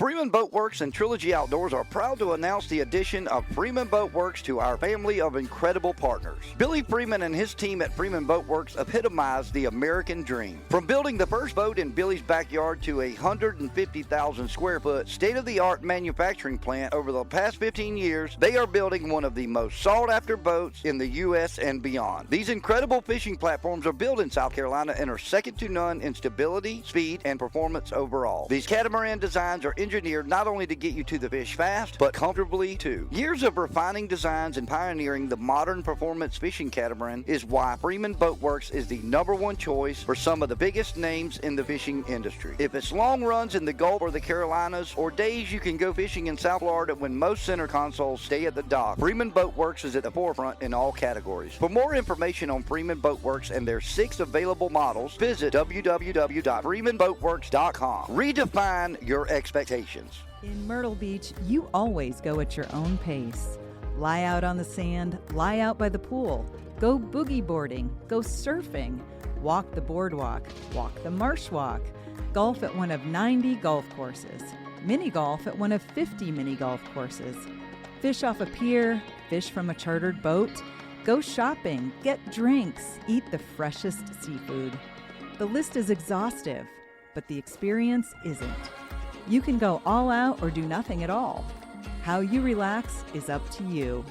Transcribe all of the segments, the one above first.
Freeman Boat Works and Trilogy Outdoors are proud to announce the addition of Freeman Boat Works to our family of incredible partners. Billy Freeman and his team at Freeman Boat Works epitomize the American dream. From building the first boat in Billy's backyard to a 150,000 square foot state-of-the-art manufacturing plant over the past 15 years, they are building one of the most sought-after boats in the U.S. and beyond. These incredible fishing platforms are built in South Carolina and are second to none in stability, speed, and performance overall. These catamaran designs are engineered not only to get you to the fish fast, but comfortably too. Years of refining designs and pioneering the modern performance fishing catamaran is why Freeman Boat Works is the #1 choice for some of the biggest names in the fishing industry. If it's long runs in the Gulf or the Carolinas, or days you can go fishing in South Florida when most center consoles stay at the dock, Freeman Boat Works is at the forefront in all categories. For more information on Freeman Boat Works and their 6 available models, visit www.freemanboatworks.com. Redefine your expectations. In Myrtle Beach, you always go at your own pace. Lie out on the sand, lie out by the pool, go boogie boarding, go surfing, walk the boardwalk, walk the marsh walk, golf at one of 90 golf courses, mini golf at one of 50 mini golf courses, fish off a pier, fish from a chartered boat, go shopping, get drinks, eat the freshest seafood. The list is exhaustive, but the experience isn't. You can go all out or do nothing at all. How you relax is up to you.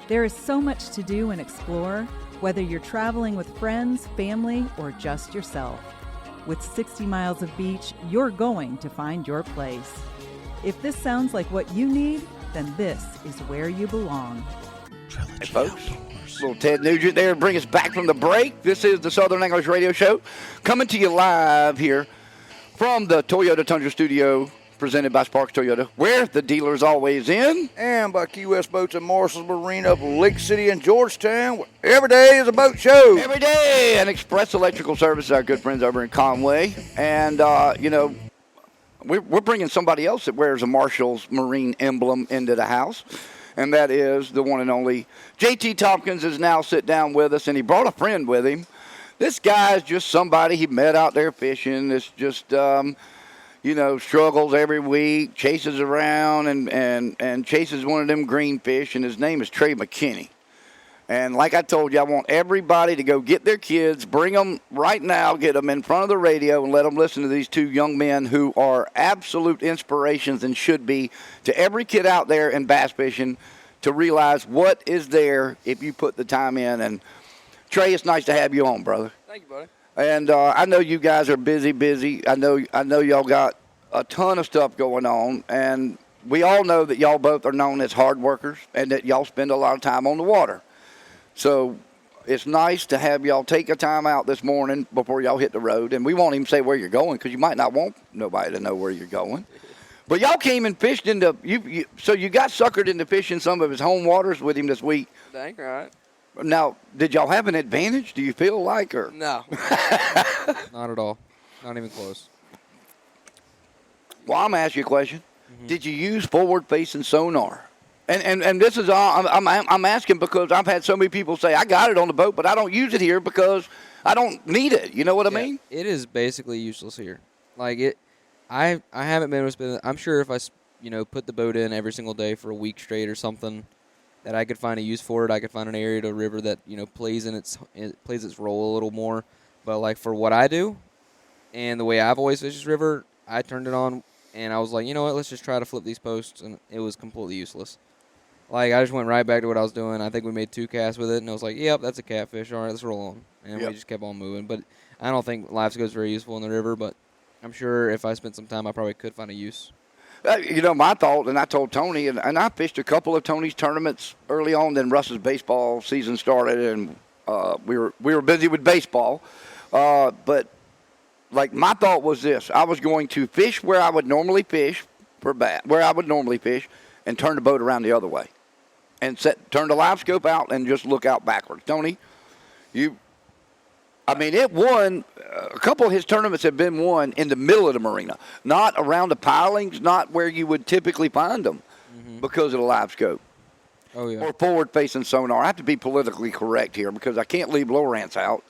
There is so much to do and explore, whether you're traveling with friends, family, or just yourself. With 60 miles of beach, you're going to find your place. If this sounds like what you need, then this is where you belong. Hey, folks. Little Ted Nugent there, bring us back from the break. This is the Southern Anglers Radio Show, coming to you live here from the Toyota Tundra Studio, presented by Sparks Toyota, where the dealer's always in. And by Key West Boats and Marshall's Marine up in Lake City and Georgetown, where every day is a boat show. Every day, and Express Electrical Service, our good friends over in Conway. And, we're bringing somebody else that wears a Marshall's Marine emblem into the house. And that is the one and only JT Thompkins is now sit down with us, and he brought a friend with him. This guy is just somebody he met out there fishing. It's just, struggles every week, chases around and chases one of them green fish, and his name is Trey Mckinney. And like I told you, I want everybody to go get their kids, bring them right now, get them in front of the radio, and let them listen to these two young men who are absolute inspirations and should be to every kid out there in bass fishing to realize what is there if you put the time in. And Trey, it's nice to have you on, brother. Thank you, buddy. And I know you guys are busy. I know y'all got a ton of stuff going on, and we all know that y'all both are known as hard workers and that y'all spend a lot of time on the water. So it's nice to have y'all take a time out this morning before y'all hit the road. And we won't even say where you're going because you might not want nobody to know where you're going. But y'all came and fished into so you got suckered into fishing some of his home waters with him this week. Dang right. Now, did y'all have an advantage? Do you feel like, or no? Not at all. Not even close. Well, I'm gonna ask you a question. Mm-hmm. Did you use forward-facing sonar? And this is all I'm asking because I've had so many people say I got it on the boat, but I don't use it here because I don't need it. You know what I mean? It is basically useless here. Like it, I haven't been able to spend. I'm sure if I put the boat in every single day for a week straight or something, that I could find a use for it. I could find an area to a river that plays its role a little more. But like for what I do, and the way I've always fished this river, I turned it on and I was like, you know what? Let's just try to flip these posts, and it was completely useless. Like, I just went right back to what I was doing. I think we made 2 casts with it, and I was like, yep, that's a catfish. All right, let's roll on. And we just kept on moving. But I don't think live scope is very useful in the river, but I'm sure if I spent some time, I probably could find a use. My thought, and I told Tony, and I fished a couple of Tony's tournaments early on. Then Russ's baseball season started, and we were busy with baseball. But like my thought was this: I was going to fish where I would normally fish and turn the boat around the other way, and turn the live scope out and just look out backwards. Tony, it won. A couple of his tournaments have been won in the middle of the marina, not around the pilings, not where you would typically find them because of the live scope. Oh, yeah. Or forward-facing sonar. I have to be politically correct here because I can't leave Lowrance out,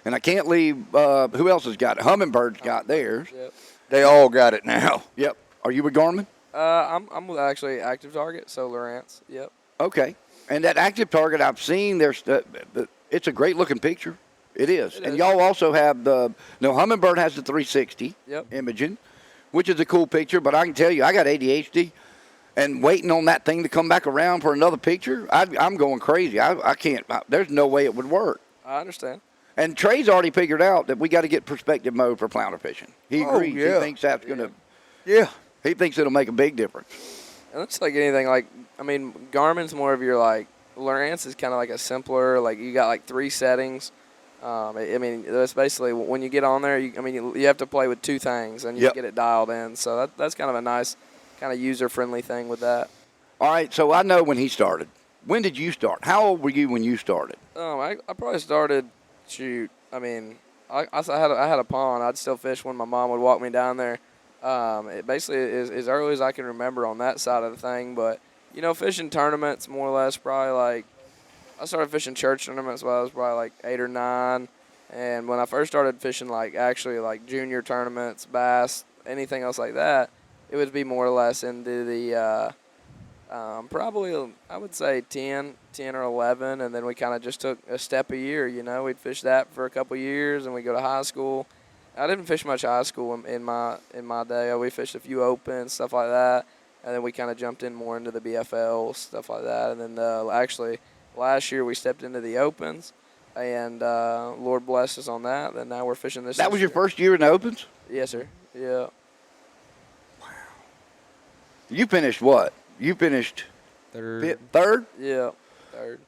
and I can't leave who else has got it? Hummingbird's got theirs. Yep. They all got it now. Yep. Are you with Garmin? I'm with actually Active Target, so Lawrence. Yep. Okay. And that active target I've seen, it's a great looking picture. It is. And y'all also have Humminbird has the 360 imaging, which is a cool picture. But I can tell you, I got ADHD, and waiting on that thing to come back around for another picture, I'm going crazy. I can't. There's no way it would work. I understand. And Trey's already figured out that we got to get perspective mode for flounder fishing. He agrees. Yeah. He thinks that's going to. Yeah. He thinks it'll make a big difference. It looks like anything. Like, I mean, Garmin's more of your, like, Lawrence is kind of like a simpler, like, you got like 3 settings. I mean, that's basically when you get on there, you have to play with 2 things and you get it dialed in. So that's kind of a nice, kind of user-friendly thing with that. All right, so I know when he started. When did you start? How old were you when you started? I probably started, I mean, I had a pond. I'd still fish when my mom would walk me down there. It basically is as early as I can remember on that side of the thing. But, fishing tournaments more or less probably like, I started fishing church tournaments when I was probably like 8 or 9. And when I first started fishing actually junior tournaments, bass, anything else like that, it would be more or less into the probably, I would say 10 or 11. And then we kind of just took a step a year, We'd fish that for a couple years and we'd go to high school. I didn't fish much high school in my day. We fished a few opens, stuff like that, and then we kind of jumped in more into the BFL, stuff like that. And then actually last year we stepped into the opens, and Lord bless us on that. And now we're fishing this. That was your first year in the opens? Yes, sir. Yeah. Wow. You finished what? You finished Third. Third? Yeah, third.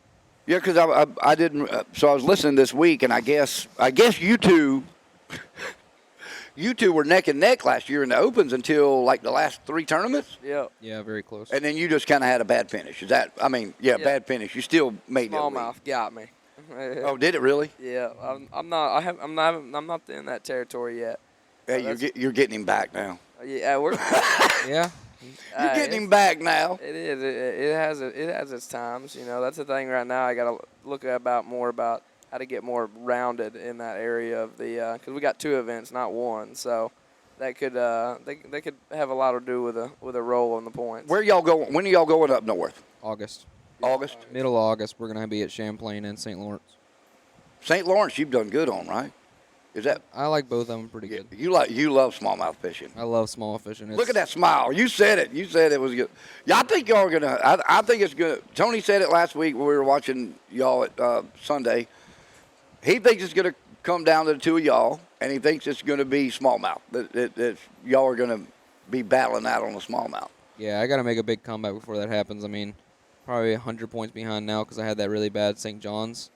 Yeah, because I didn't. So I was listening this week, and I guess you two. You two were neck and neck last year in the opens until like the last 3 tournaments. Yeah. Yeah, very close. And then you just kind of had a bad finish. Is that? I mean, bad finish. You still made it. Smallmouth got me. Oh, did it really? Yeah, I'm not in that territory yet. Yeah, you're getting him back now. Yeah, we're. Yeah. You're getting him back now. It is. It has its times. That's the thing right now. I got to look more about how to get more rounded in that area of the because we got 2 events, not 1. So that could they could have a lot to do with a roll on the points. Where y'all going? When are y'all going up north? August. August. Middle of August, we're gonna be at Champlain and St. Lawrence. St. Lawrence, you've done good on, right? Is that? I like both of them pretty good. You love smallmouth fishing. I love small fishing. Look at that smile. You said it. You said it was good. Yeah, I think y'all are gonna. I think it's good. Tony said it last week when we were watching y'all at Sunday. He thinks it's going to come down to the 2 of y'all, and he thinks it's going to be smallmouth. That y'all are going to be battling out on the smallmouth. Yeah, I got to make a big comeback before that happens. I mean, probably 100 points behind now because I had that really bad St. John's.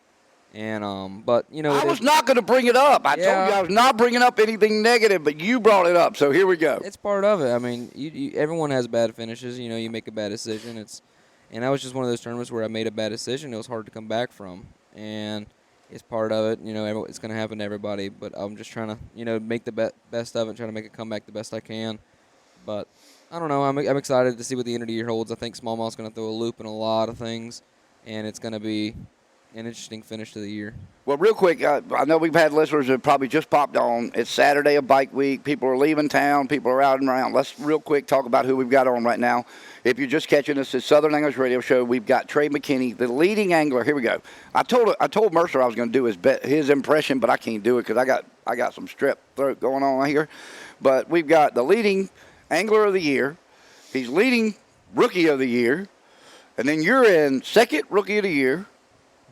And but I was not going to bring it up. I told you I was not bringing up anything negative, but you brought it up. So here we go. It's part of it. I mean, everyone has bad finishes. You make a bad decision. And that was just one of those tournaments where I made a bad decision. It was hard to come back from, and it's part of it. It's going to happen to everybody. But I'm just trying to make the best of it, trying to make a comeback the best I can. But I don't know. I'm excited to see what the end of the year holds. I think smallmouth's going to throw a loop in a lot of things, and it's going to be an interesting finish to the year. Well, real quick, I know we've had listeners that probably just popped on. It's Saturday of Bike Week. People are leaving town. People are out and around. Let's real quick talk about who we've got on right now. If you're just catching us, it's Southern Anglers Radio Show. We've got Trey Mckinney, the leading angler. Here we go. I told Mercer I was going to do his impression, but I can't do it because I got some strep throat going on here. But we've got the leading angler of the year. He's leading rookie of the year. And then you're in second rookie of the year.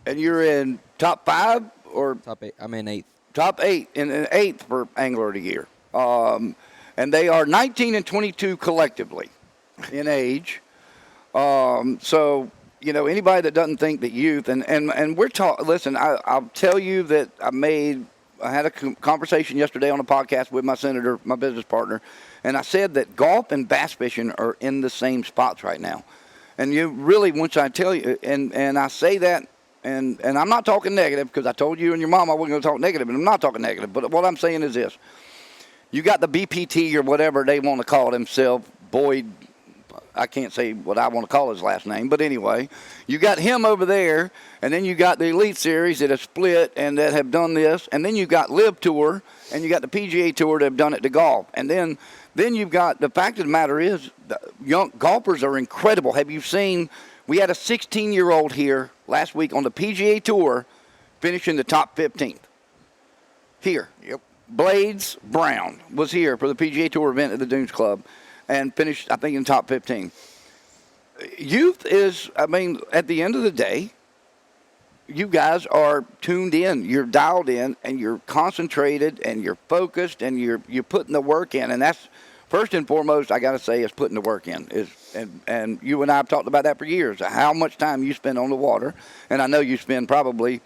And you're in top 5 or top 8? I'm in 8th. Top 8 and 8th for Angler of the Year. And they are 19 and 22 collectively in age. So anybody that doesn't think that youth and we're talking. Listen, I'll tell you that I had a conversation yesterday on a podcast with my senator, my business partner, and I said that golf and bass fishing are in the same spots right now. And you really, once I tell you, and I say that. And I'm not talking negative because I told you and your mom I wasn't going to talk negative, and I'm not talking negative. But what I'm saying is this. You got the BPT or whatever they want to call himself, Boyd. I can't say what I want to call his last name. But anyway, you got him over there, and then you got the Elite Series that have split and that have done this. And then you got Live Tour, and you got the PGA Tour that have done it to golf. And then Then you've got the fact of the matter is, the young golfers are incredible. Have you seen? We had a 16-year-old here last week on the PGA Tour, finishing the top 15th. Here. Yep. Blades Brown was here for the PGA Tour event at the Dunes Club, and finished, I think, in top 15. Youth is, I mean, at the end of the day, you guys are tuned in, you're dialed in, and you're concentrated, and you're focused, and you're putting the work in. And that's, first and foremost, I got to say, is putting the work in. And you and I have talked about that for years, how much time you spend on the water. And I know you spend probably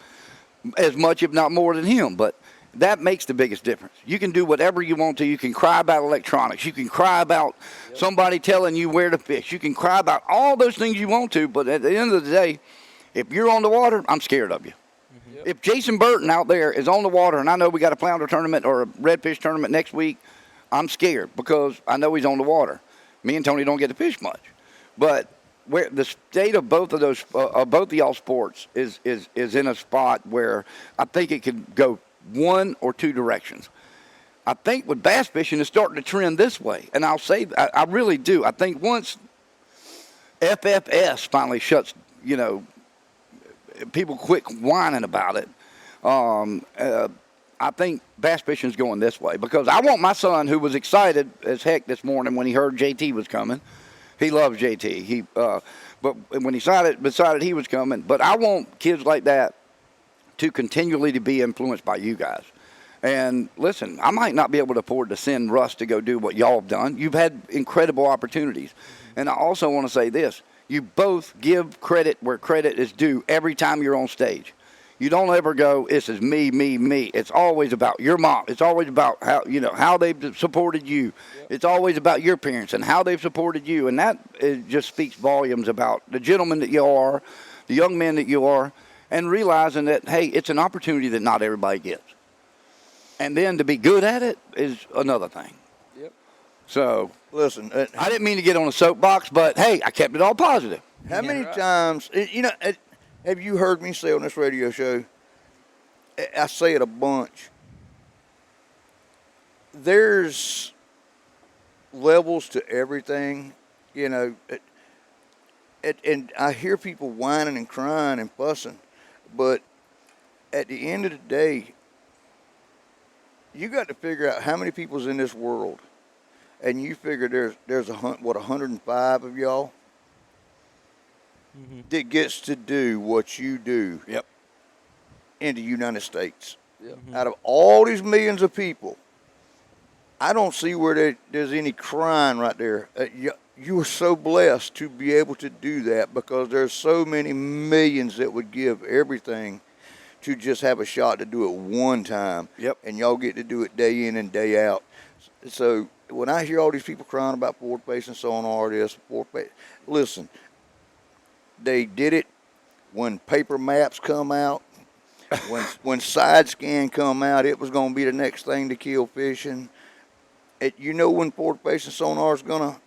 as much, if not more, than him. But that makes the biggest difference. You can do whatever you want to. You can cry about electronics. You can cry about somebody telling you where to fish. You can cry about all those things you want to. But at the end of the day, if you're on the water, I'm scared of you. Mm-hmm. If Jason Burton out there is on the water, and I know we got a flounder tournament or a redfish tournament next week, I'm scared because I know he's on the water. Me and Tony don't get to fish much. But where the state of both of those, both of y'all sports is in a spot where I think it could go one or two directions. I think with bass fishing, it's starting to trend this way. And I'll say, I really do. I think once FFS finally shuts, people quit whining about it, I think bass fishing is going this way. Because I want my son, who was excited as heck this morning when he heard JT was coming. He loves JT. But when he decided he was coming. But I want kids like that to continually to be influenced by you guys. And listen, I might not be able to afford to send Russ to go do what y'all have done. You've had incredible opportunities. And I also want to say this. You both give credit where credit is due every time you're on stage. You don't ever go, this is me, me, me. It's always about your mom. It's always about how they've supported you. Yep. It's always about your parents and how they've supported you. And that just speaks volumes about the gentleman that you are, the young men that you are, and realizing that, hey, it's an opportunity that not everybody gets. And then to be good at it is another thing. Yep. So, listen, I didn't mean to get on a soapbox, but, hey, I kept it all positive. How many times, have you heard me say on this radio show, I say it a bunch, there's levels to everything, and I hear people whining and crying and fussing. But at the end of the day, you got to figure out how many people's in this world, and you figure there's 105 of y'all that gets to do what you do. Yep. In the United States. Yep. Out of all these millions of people, I don't see where there's any crying right there. You are so blessed to be able to do that because there's so many millions that would give everything to just have a shot to do it one time. Yep. And y'all get to do it day in and day out. So when I hear all these people crying about forward-facing sonar, listen, they did it when paper maps come out. When side scan come out, it was going to be the next thing to kill fishing. When forward-facing sonar is going to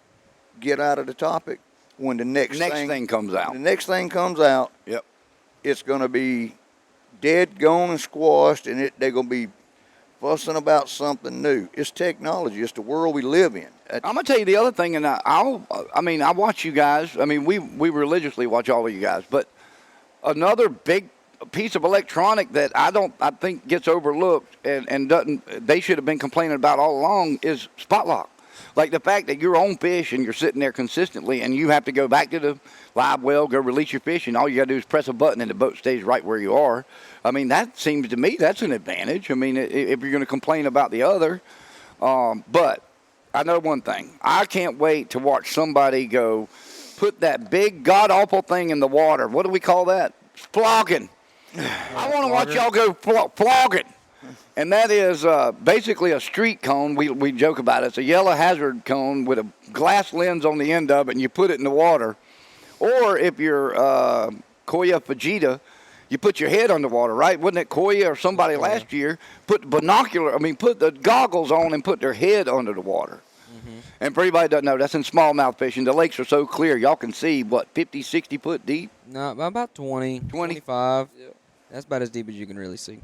get out of the topic, when the next thing comes out. The next thing comes out. Yep. It's going to be dead, gone, and squashed, and they're going to be fussing about something new. It's technology. It's the world we live in. I'm going to tell you the other thing, and I watch you guys. I mean, we religiously watch all of you guys. But another big piece of electronic that I think gets overlooked and doesn't, they should have been complaining about all along is spot lock. Like the fact that you're on fish and you're sitting there consistently and you have to go back to the live well, go release your fish, and all you got to do is press a button and the boat stays right where you are. I mean, that seems to me that's an advantage. I mean, if you're going to complain about the other. But I know one thing. I can't wait to watch somebody go put that big god-awful thing in the water. What do we call that? Flogging. I want to watch y'all go flogging. And that is basically a street cone. We joke about it. It's a yellow hazard cone with a glass lens on the end of it, and you put it in the water. Or if you're Koya Fujita, you put your head underwater, right? Wasn't it Koya or somebody last year put the goggles on and put their head under the water? Mm-hmm. And for anybody that doesn't know, that's in smallmouth fishing. The lakes are so clear, y'all can see, 50, 60 foot deep? No, about 20, 25. Yep. That's about as deep as you can really see.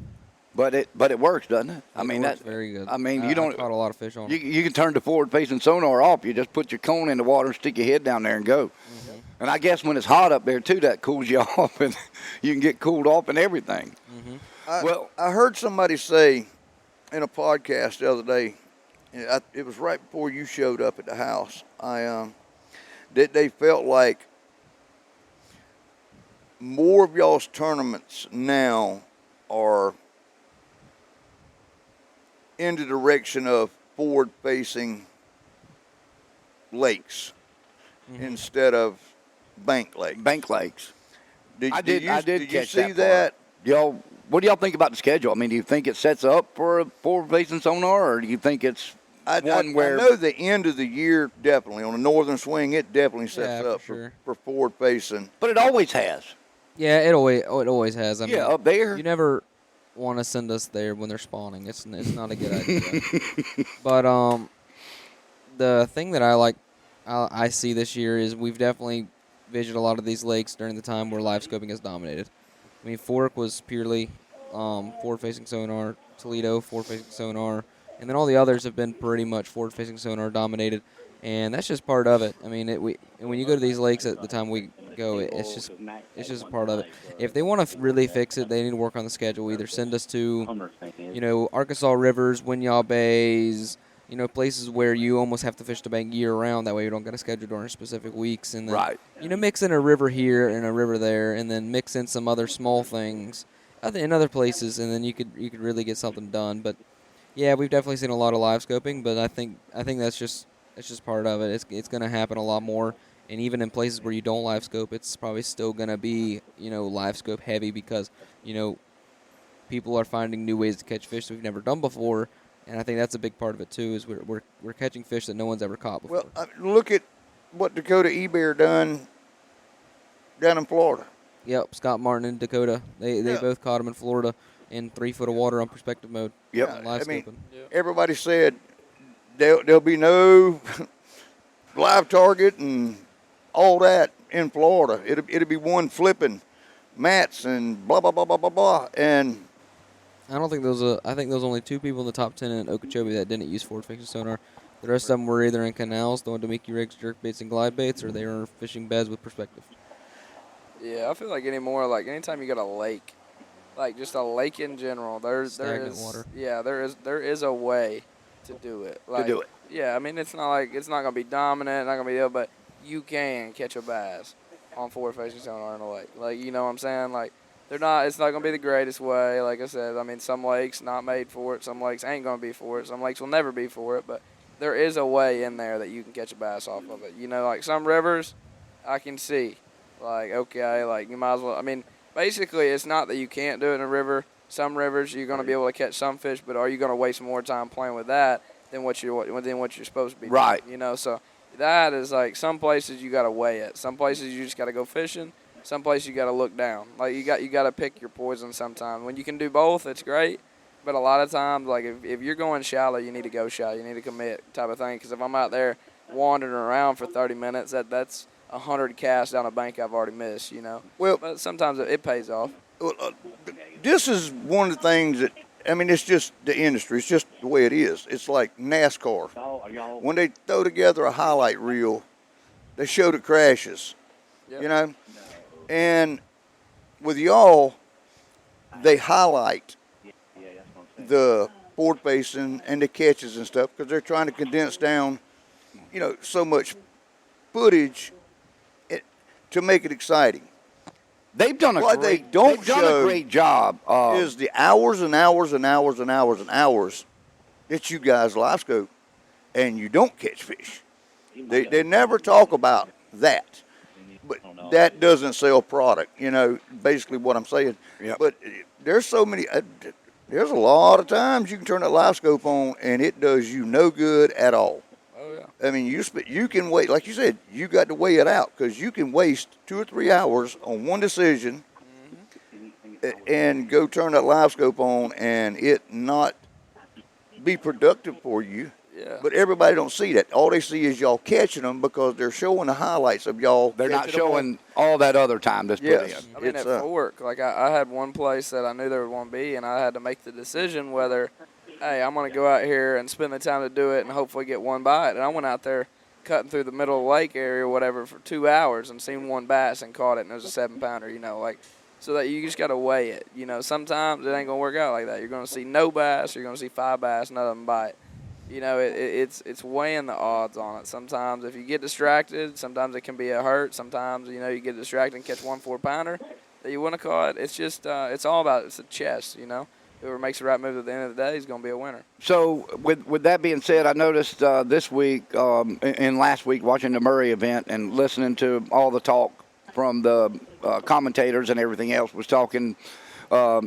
But it works, doesn't it? I mean, works that very good. I mean, I you don't. caught a lot of fish on You, it. you can turn the forward-facing sonar off. You just put your cone in the water and stick your head down there and go. Mm-hmm. And I guess when it's hot up there too, that cools you off, and you can get cooled off and everything. Well, I heard somebody say in a podcast the other day, and it was right before you showed up at the house, that they felt like more of y'all's tournaments now are in the direction of forward-facing lakes instead of bank lakes. Bank lakes. I did Did you catch see that? Y'all, what do y'all think about the schedule? I mean, do you think it sets up for a forward-facing sonar, or do you think it's I where know the end of the year definitely on the northern swing it definitely sets Yeah, up for sure. for forward facing. But it always has. Yeah, it always has. I mean, Up there. you never want to send us there when they're spawning. It's not a good idea. But the thing that I see this year is we've definitely visited a lot of these lakes during the time where live scoping has dominated. I mean, Fork was purely forward-facing sonar, Toledo forward-facing sonar, and then all the others have been pretty much forward-facing sonar dominated, and that's just part of it. I mean, and when you go to these lakes at the time we go, it's just a part of it. If they want to really fix it, they need to work on the schedule. Either send us to, Arkansas rivers, Winyah Bays, places where you almost have to fish the bank year-round. That way you don't get a schedule during specific weeks. And then, mix in a river here and a river there, and then mix in some other small things in other places, and then you could really get something done. But, yeah, we've definitely seen a lot of live scoping, but I think that's just part of it. It's going to happen a lot more. And even in places where you don't live scope, it's probably still going to be, live scope heavy because, people are finding new ways to catch fish that we've never done before. And I think that's a big part of it too. Is we're catching fish that no one's ever caught before. Well, look at what Dakota eBear done down in Florida. Yep, Scott Martin and Dakota. They both caught them in Florida in 3 foot of water on perspective mode. Yep. Live I mean, scoping. everybody said there'll be no live target and all that in Florida. It'll be one flipping mats and blah blah blah blah blah blah. And I don't think I think those only 2 people in the top 10 in Okeechobee that didn't use forward-facing sonar. The rest of them were either in canals, throwing Damiki rigs, jerk baits, and glide baits, or they were fishing beds with perspective. Yeah, I feel like anytime you got a lake, like just a lake in general, there Stagnant is water. Yeah, there is a way to do it. Like, do it. Yeah, I mean it's not gonna be dominant, not gonna be but you can catch a bass on forward-facing sonar in a lake. Like, you know what I'm saying? Like, it's not going to be the greatest way. Like I said, I mean, some lakes not made for it. Some lakes ain't going to be for it. Some lakes will never be for it. But there is a way in there that you can catch a bass off of it. Like some rivers, I can see. Like, okay, like you might as well. I mean, basically, it's not that you can't do it in a river. Some rivers, you're going to be able to catch some fish, but are you going to waste more time playing with that than what you're supposed to be doing? Right. So that is like some places you got to weigh it. Some places you just got to go fishing. Some places you got to look down. Like you got to pick your poison sometimes. When you can do both, it's great. But a lot of times, like if you're going shallow, you need to go shallow. You need to commit type of thing. Because if I'm out there wandering around for 30 minutes, that's 100 casts down a bank I've already missed. Well, but sometimes it pays off. this is one of the things that it's just the industry. It's just the way it is. It's like NASCAR. When they throw together a highlight reel, they show the crashes. Yep. And with y'all, they highlight the forward facing and the catches and stuff because they're trying to condense down, so much footage to make it exciting. They've done a What great, they don't they've done show a great job. Is the hours and hours and hours and hours and hours that you guys live scope and you don't catch fish. They never talk about that. But that doesn't sell product, basically what I'm saying. Yep. But there's so many, there's a lot of times you can turn that live scope on and it does you no good at all. Oh, yeah. I mean, you can wait, like you said, you got to weigh it out because you can waste 2 or 3 hours on one decision and go turn that live scope on and it not be productive for you. Yeah. But everybody don't see that. All they see is y'all catching them because they're showing the highlights of y'all. They're not catching 'em showing all that other time that's Yes. put in. I mean, It's, at Fork, like I had one place that I knew there would want to be, and I had to make the decision whether, hey, I'm going to go out here and spend the time to do it and hopefully get one bite. And I went out there cutting through the middle of the lake area or whatever for 2 hours and seen one bass and caught it, and it was a 7-pounder, you know, like, so that you just got to weigh it. You know, sometimes it ain't going to work out like that. You're going to see no bass, you're going to see 5 bass, none of them bite. You know, it's weighing the odds on it. Sometimes if you get distracted, sometimes it can be a hurt. Sometimes, you know, you get distracted and catch 1 4-pounder that you want to caught. It's just, it's all about, it's a chess, you know. Whoever makes the right move at the end of the day is going to be a winner. So, with that being said, I noticed this week and last week watching the Murray event and listening to all the talk from the commentators and everything else was talking.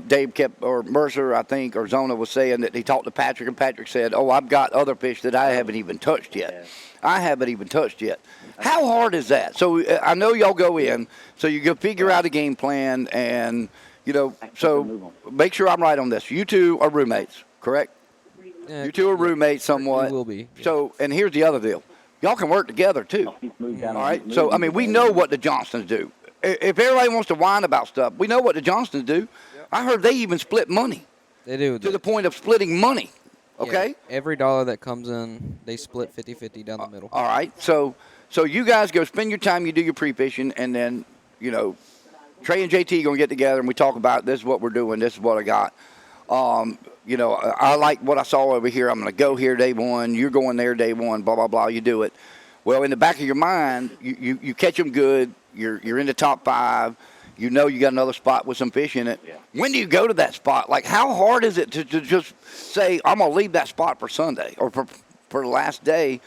Dave kept, or Mercer, I think, or Zona was saying that he talked to Patrick, and Patrick said, "Oh, I've got other fish that I haven't even touched yet. I haven't even touched yet." How hard is that? So I know y'all go in, so you go figure out a game plan, and you know, so make sure I'm right on this. You two are roommates, correct? Yeah, You two are roommates somewhat. We will be. Yeah. So, and here's the other deal. Y'all can work together, too. All right? So, I mean, we know what the Johnstons do. If everybody wants to whine about stuff, we know what the Johnstons do. Yep. I heard they even split money. They do. To the point of splitting money. Okay? Yeah, every dollar that comes in, they split 50-50 down the middle. All right. So you guys go spend your time, you do your pre-fishing, and then, you know, Trey and JT going to get together, and we talk about this is what we're doing, this is what I got. You know, I like what I saw over here. I'm going to go here day one. You're going there day one, blah, blah, blah. You do it. Well, in the back of your mind, you catch them good. You're in the top 5. You know you got another spot with some fish in it. Yeah. When do you go to that spot? Like, how hard is it to just say, I'm going to leave that spot for Sunday or for the last day?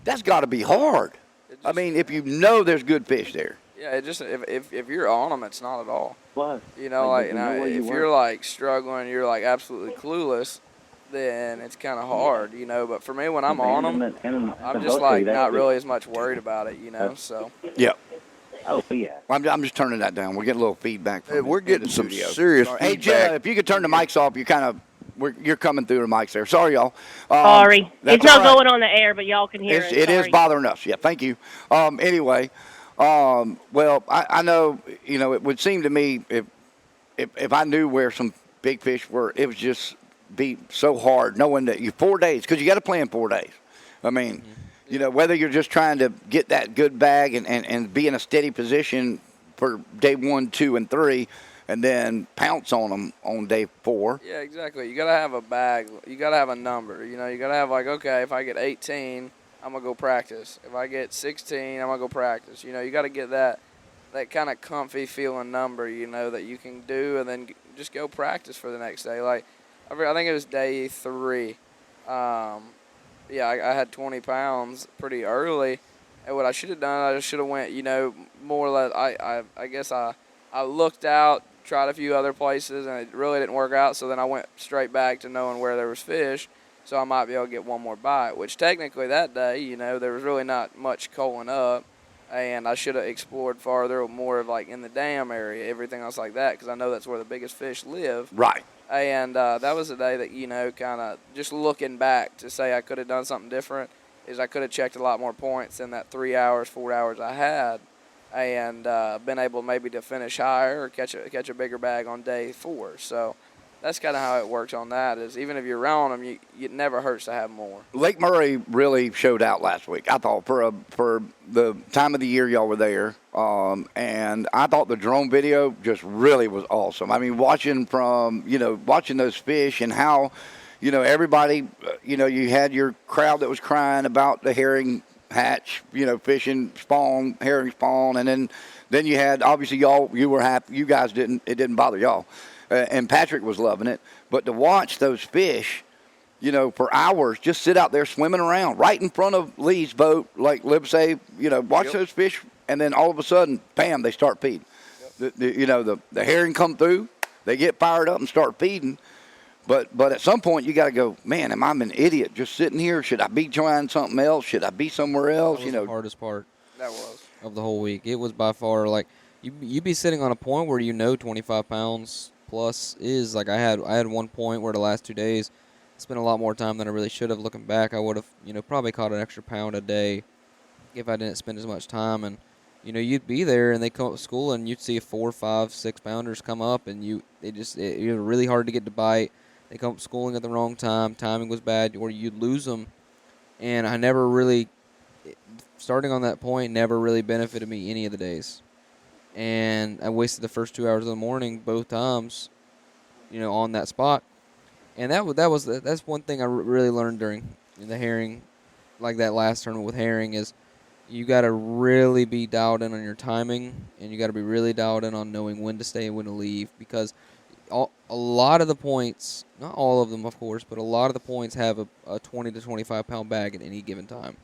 That's got to be hard. I mean, if you know there's good fish there. Yeah, it just if you're on them, it's not at all. What? You know, like if you're like struggling, you're like absolutely clueless, then it's kind of hard, you know. But for me, when I'm on them, I'm just like not really as much worried about it, you know. So. Yeah. Oh yeah. I'm just turning that down. We're getting a little feedback. From We're getting some serious feedback. Hey, Jenna, if you could turn the mics off, you're coming through the mics there. Sorry, y'all. Sorry. It's all not right. going on the air, but y'all can hear it. It is Sorry. bothering us. Yeah, thank you. Anyway, well, I know, you know, it would seem to me if I knew where some big fish were, it would just be so hard knowing that 4 days, because you got to plan 4 days. I mean, you know, whether you're just trying to get that good bag and be in a steady position for day 1, 2, and 3, and then pounce on them on day 4. Yeah, exactly. You got to have a bag. You got to have a number. You know, you got to have like, okay, if I get 18, I'm going to go practice. If I get 16, I'm going to go practice. You know, you got to get that kind of comfy feeling number, you know, that you can do and then just go practice for the next day. Like, I think it was day 3. Yeah, I had 20 pounds pretty early. And what I should have done, I just should have went, you know, more or less, I guess I looked out, tried a few other places, and it really didn't work out. So then I went straight back to knowing where there was fish. So I might be able to get one more bite, which technically that day, you know, there was really not much coaling up. And I should have explored farther, more of like in the dam area, everything else like that, because I know that's where the biggest fish live. Right. And that was the day that, you know, kind of just looking back to say I could have done something different is I could have checked a lot more points in that 3 hours, 4 hours I had, and been able maybe to finish higher or catch a bigger bag on day 4. So that's kind of how it works on that, is even if you're on them, it never hurts to have more. Lake Murray really showed out last week, I thought, for the time of the year y'all were there. And I thought the drone video just really was awesome. I mean, watching those fish and how, you know, everybody, you know, you had your crowd that was crying about the herring hatch, you know, fishing spawn, herring spawn. And then you had, obviously, you were happy. You guys it didn't bother y'all. And Patrick was loving it. But to watch those fish, you know, for hours, just sit out there swimming around right in front of Lee's boat, like Lib say, you know, watch those fish, and then all of a sudden, bam, they start feeding. Yep. The herring come through, they get fired up and start feeding. But at some point, you got to go, man, am I an idiot just sitting here? Should I be trying something else? Should I be somewhere else? That was the hardest part. That was. Of the whole week. It was by far, like, you'd be sitting on a point where you know 25 pounds plus is, like I had one point where the last 2 days, spent a lot more time than I really should have. Looking back, I would have, probably caught an extra pound a day if I didn't spend as much time. And you'd be there, and they come up to school, and you'd see 4, 5, 6 pounders come up, and it was really hard to get to bite. They come up schooling at the wrong time. Timing was bad, or you'd lose them. And I never really, starting on that point, never really benefited me any of the days. And I wasted the first 2 hours of the morning both times, on that spot. And that's one thing I really learned during the herring, like that last tournament with herring, is you got to really be dialed in on your timing, and you got to be really dialed in on knowing when to stay and when to leave, because a lot of the points, not all of them, of course, but a lot of the points have a 20 to 25 pound bag at any given time.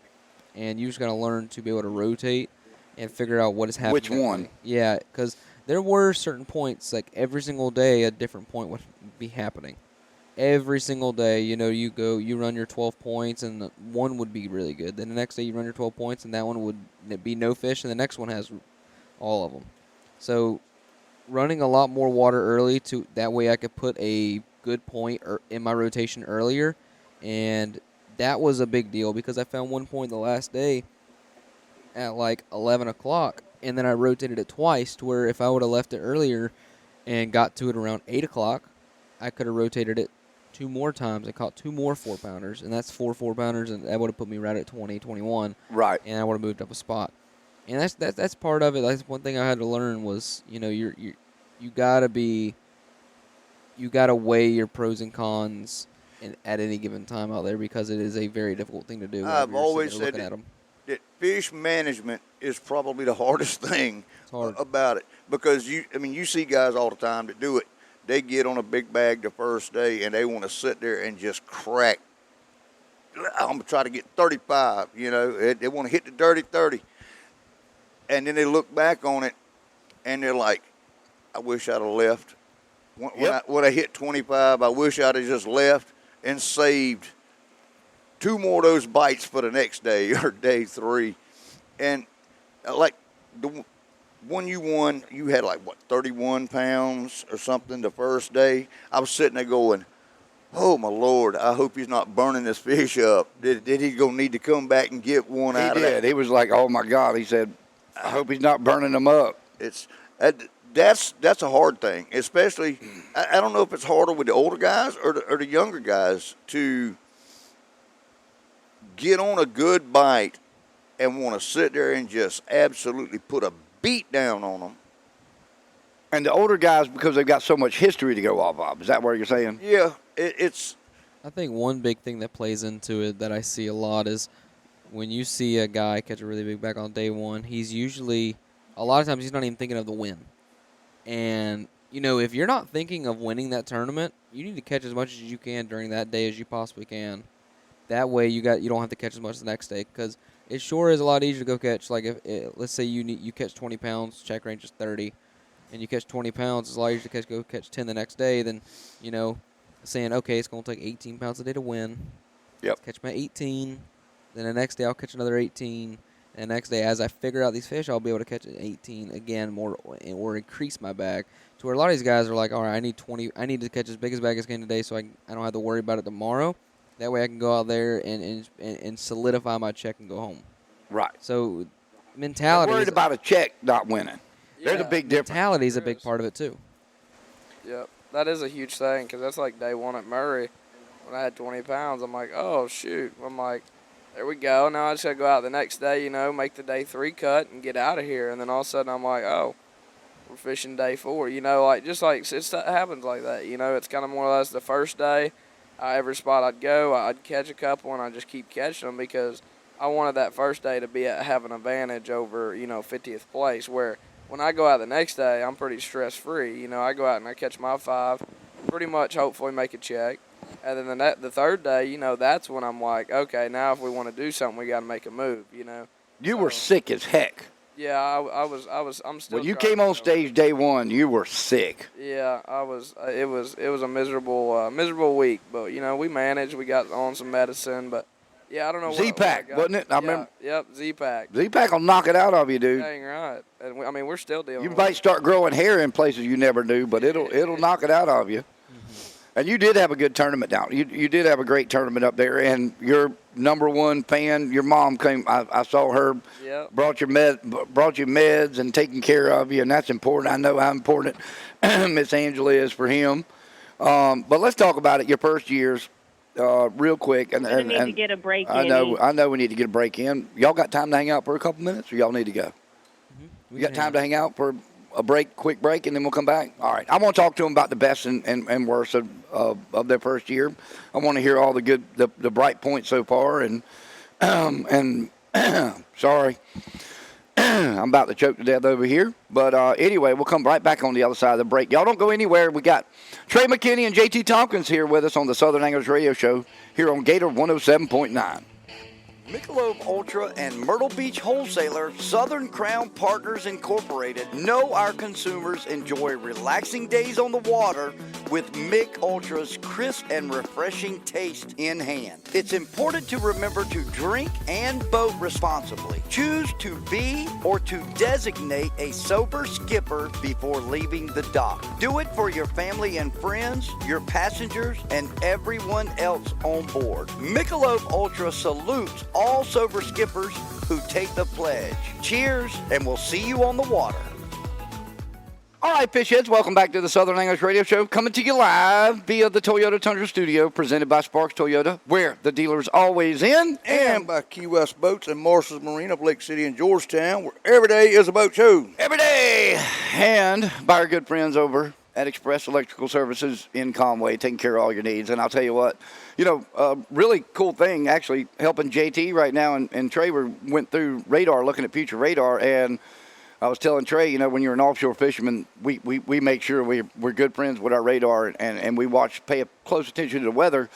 And you just got to learn to be able to rotate and figure out what is happening. Which one? Yeah, because there were certain points, like every single day a different point would be happening. Every single day, you run your 12 points, and one would be really good. Then the next day you run your 12 points, and that one would be no fish, and the next one has all of them. So running a lot more water early, that way I could put a good point in my rotation earlier, and that was a big deal because I found one point the last day at like 11 o'clock, and then I rotated it twice to where if I would have left it earlier and got to it around 8 o'clock, I could have rotated it 2 more times. I caught 2 more 4-pounders, and that's 4 4-pounders, and that would have put me right at 20, 21. Right. And I would have moved up a spot. And that's part of it. That's one thing I had to learn was, you gotta weigh your pros and cons at any given time out there, because it is a very difficult thing to do. I've always said that fish management is probably the hardest thing about it, because you see guys all the time that do it. They get on a big bag the first day, and they want to sit there and just crack. I'm going to try to get 35, They want to hit the dirty 30. And then they look back on it, and they're like, I wish I'd have left. When I hit 25, I wish I'd have just left and saved 2 more of those bites for the next day or day 3. And like the one you won, you had 31 pounds or something the first day. I was sitting there going, oh, my Lord, I hope he's not burning this fish up. Did he going to need to come back and get one out of that? He did. He was like, oh, my God. He said, I hope he's not burning them up. That's a hard thing, especially, I don't know if it's harder with the older guys or the younger guys to get on a good bite and want to sit there and just absolutely put a beat down on them. And the older guys, because they've got so much history to go off of. Is that what you're saying? Yeah, it's. I think one big thing that plays into it that I see a lot is when you see a guy catch a really big bag on day one, he's usually, a lot of times he's not even thinking of the win. And, if you're not thinking of winning that tournament, you need to catch as much as you can during that day as you possibly can. That way you don't have to catch as much the next day, because it sure is a lot easier to go catch. Like, let's say you catch 20 pounds, check range is 30, and you catch 20 pounds, it's a lot easier to go catch 10 the next day than, saying, okay, it's going to take 18 pounds a day to win. Yep. Catch my 18, then the next day I'll catch another 18, and the next day as I figure out these fish, I'll be able to catch an 18 again more or increase my bag. To where a lot of these guys are like, all right, I need to catch as big as bag as I can today so I don't have to worry about it tomorrow. That way I can go out there and solidify my check and go home. Right. So mentality. They're worried about a check not winning. Yeah. There's a big difference. Mentality is a big part of it too. Yep, that is a huge thing, because that's like day 1 at Murray. When I had 20 pounds, I'm like, oh, shoot. I'm like, there we go. Now I just got to go out the next day, make the day 3 cut and get out of here. And then all of a sudden I'm like, oh, we're fishing day 4. It happens like that. It's kind of more or less the first day. Every spot I'd go, I'd catch a couple, and I'd just keep catching them because I wanted that first day to have an advantage over, 50th place, where when I go out the next day, I'm pretty stress-free. I go out and I catch my 5, pretty much hopefully make a check. And then the third day, that's when I'm like, okay, now if we want to do something, we got to make a move, You were sick as heck. Yeah, I'm still. When you came on stage day 1, you were sick. Yeah, I was. It was a miserable week, but we managed. We got on some medicine, but yeah, I don't know. Z-Pack, wasn't it? I remember. Yep, Z-Pack. Z-Pack will knock it out of you, dude. Dang right. And we're still dealing. You with might it. start growing hair in places you never knew, but it'll knock it out of you. And you did have a good tournament down. You did have a great tournament up there, and your number one fan, your mom came. I saw her. Yep. Brought you meds and taking care of you, and that's important. I know how important Miss Angela is for him. But let's talk about it. Your first years, real quick. And we need to get a break I in. know we need to get a break in. Y'all got time to hang out for a couple minutes, or y'all need to go? You got time to hang out for a quick break, and then we'll come back? All right. I want to talk to them about the best and worst of their first year. I want to hear all the bright points so far. And sorry, I'm about to choke to death over here. But anyway, we'll come right back on the other side of the break. Y'all don't go anywhere. We got Trey Mckinney and JT Thompkins here with us on the Southern Anglers Radio Show here on Gator 107.9. Michelob Ultra and Myrtle Beach wholesaler Southern Crown Partners Incorporated know our consumers enjoy relaxing days on the water with Mick Ultra's crisp and refreshing taste in hand. It's important to remember to drink and boat responsibly. Choose to be or to designate a sober skipper before leaving the dock. Do it for your family and friends, your passengers, and everyone else on board. Michelob Ultra salutes all sober skippers who take the pledge. Cheers, and we'll see you on the water. All right, fish heads, welcome back to the Southern Anglers Radio Show, coming to you live via the Toyota Tundra Studio, presented by Sparks Toyota, where the dealer's always in, And by Key West Boats and Marshall's Marine of Lake City and Georgetown, where every day is a boat show. every day, and by our good friends over at Express Electrical Services in Conway, taking care of all your needs. And I'll tell you what, really cool thing, actually, helping JT right now, and Trey went through radar, looking at future radar, and I was telling Trey, when you're an offshore fisherman, we make sure we're good friends with our radar, and we pay close attention to the weather.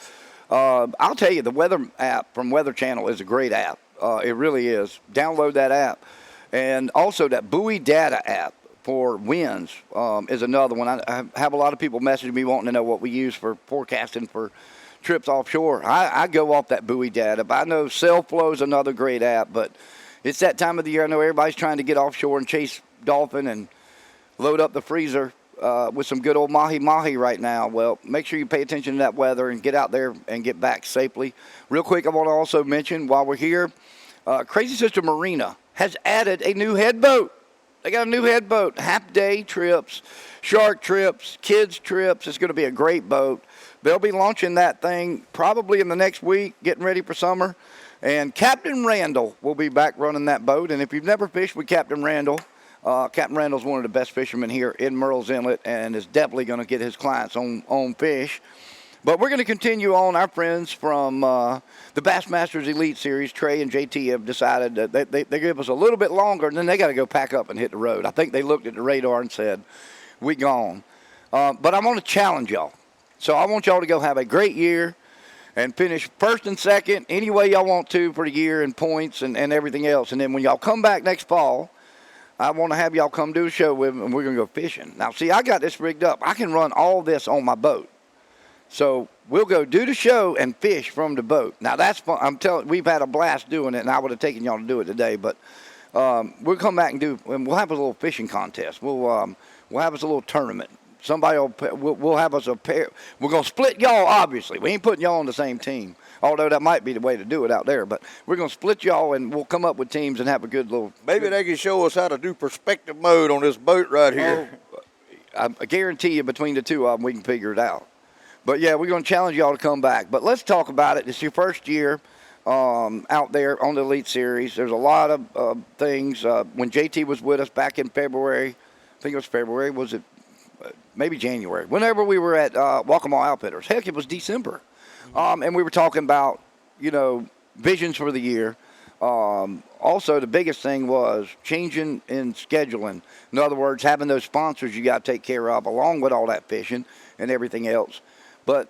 I'll tell you, the weather app from Weather Channel is a great app. It really is. Download that app. And also that buoy data app for winds is another one. I have a lot of people messaging me wanting to know what we use for forecasting for trips offshore. I go off that buoy data, but I know Sailflow is another great app, but it's that time of the year. I know everybody's trying to get offshore and chase dolphin and load up the freezer with some good old mahi-mahi right now. Well, make sure you pay attention to that weather and get out there and get back safely. Real quick, I want to also mention while we're here, Crazy Sister Marina has added a new head boat. They got a new head boat, half-day trips, shark trips, kids trips. It's going to be a great boat. They'll be launching that thing probably in the next week, getting ready for summer. And Captain Randall will be back running that boat. And if you've never fished with Captain Randall's one of the best fishermen here in Murrells Inlet and is definitely going to get his clients on fish. But we're going to continue on. Our friends from the Bassmasters Elite Series, Trey and JT, have decided that they give us a little bit longer, and then they got to go pack up and hit the road. I think they looked at the radar and said, we gone. But I want to challenge y'all. So I want y'all to go have a great year and finish first and second any way y'all want to for the year and points and everything else. And then when y'all come back next fall, I want to have y'all come do a show with me, and we're going to go fishing. Now, see, I got this rigged up. I can run all this on my boat. So we'll go do the show and fish from the boat. Now, that's fun. I'm telling you, we've had a blast doing it, and I would have taken y'all to do it today. But we'll come back and we'll have a little fishing contest. We'll have us a little tournament. Somebody we'll have us a pair. We're going to split y'all, obviously. We ain't putting y'all on the same team, although that might be the way to do it out there. But we're going to split y'all, and we'll come up with teams and have a good little. Maybe they can show us how to do perspective mode on this boat right here. I guarantee you between the two of them, we can figure it out. But, yeah, we're going to challenge y'all to come back. But let's talk about it. It's your first year out there on the Elite Series. There's a lot of things. When JT was with us back in February, I think it was February, was it? Maybe January, whenever we were at Waccamaw Outfitters. Heck, it was December. And we were talking about, visions for the year. Also, the biggest thing was changing in scheduling. In other words, having those sponsors you got to take care of along with all that fishing and everything else. But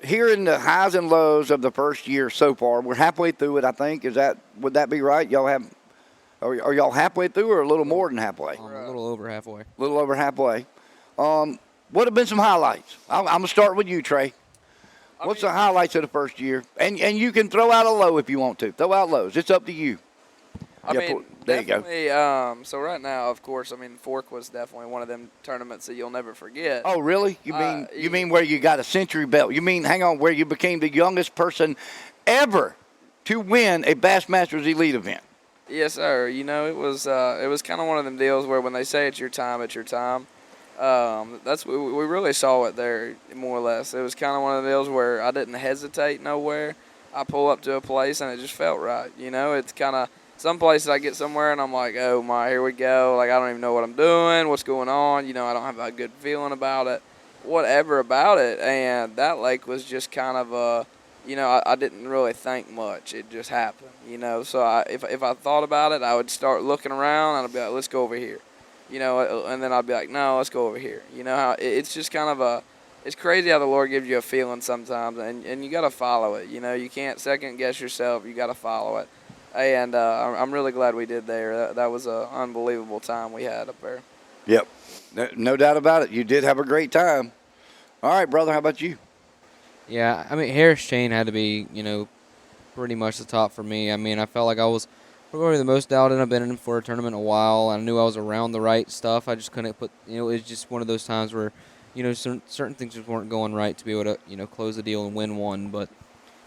here in the highs and lows of the first year so far, we're halfway through it, I think. Would that be right? Are y'all halfway through or a little more than halfway? A little over halfway. A little over halfway. What have been some highlights? I'm going to start with you, Trey. What's the highlights of the first year? And you can throw out a low if you want to. Throw out lows. It's up to you. I mean, there you go. definitely. So right now, of course, I mean, Fork was definitely one of them tournaments that you'll never forget. Oh, really? You mean where you got a century belt? You mean, hang on, where you became the youngest person ever to win a Bassmasters Elite event? Yes, sir. You know, it was kind of one of them deals where when they say it's your time, it's your time. We really saw it there, more or less. It was kind of one of the deals where I didn't hesitate nowhere. I pull up to a place and it just felt right. You know, it's kind of some places I get somewhere and I'm like, oh my, here we go. Like, I don't even know what I'm doing, what's going on. You know, I don't have a good feeling about it, whatever about it. And that lake was just kind of a, you know, I didn't really think much. It just happened, you know. So if I thought about it, I would start looking around and I'd be like, let's go over here. You know, and then I'd be like, no, let's go over here. You know, how it's just kind of it's crazy how the Lord gives you a feeling sometimes, and you got to follow it. You know, you can't second guess yourself. You got to follow it. And I'm really glad we did there. That was an unbelievable time we had up there. Yep, no doubt about it. You did have a great time. All right, brother, how about you? Yeah, I mean, Harris Chain had to be, you know, pretty much the top for me. I mean, I felt like I was probably the most dialed in I've been in for a tournament in a while. I knew I was around the right stuff. I just couldn't put, you know, it was just one of those times where, you know, certain things just weren't going right to be able to, you know, close the deal and win one. But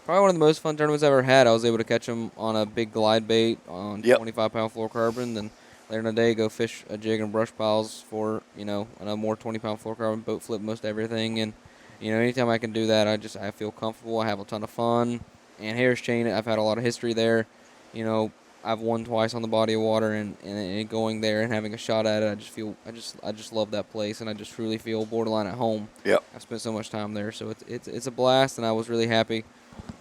probably one of the most fun tournaments I've ever had. I was able to catch them on a big glide bait on 25-pound fluorocarbon. Then later in the day, go fish a jig and brush piles for, you know, a more 20-pound fluorocarbon, boat flip most everything. And, you know, anytime I can do that, I feel comfortable. I have a ton of fun. And Harris Chain, I've had a lot of history there. You know, I've won twice on the body of water, and going there and having a shot at it, I just love that place, and I just truly feel borderline at home. Yep. I've spent so much time there, so it's a blast, and I was really happy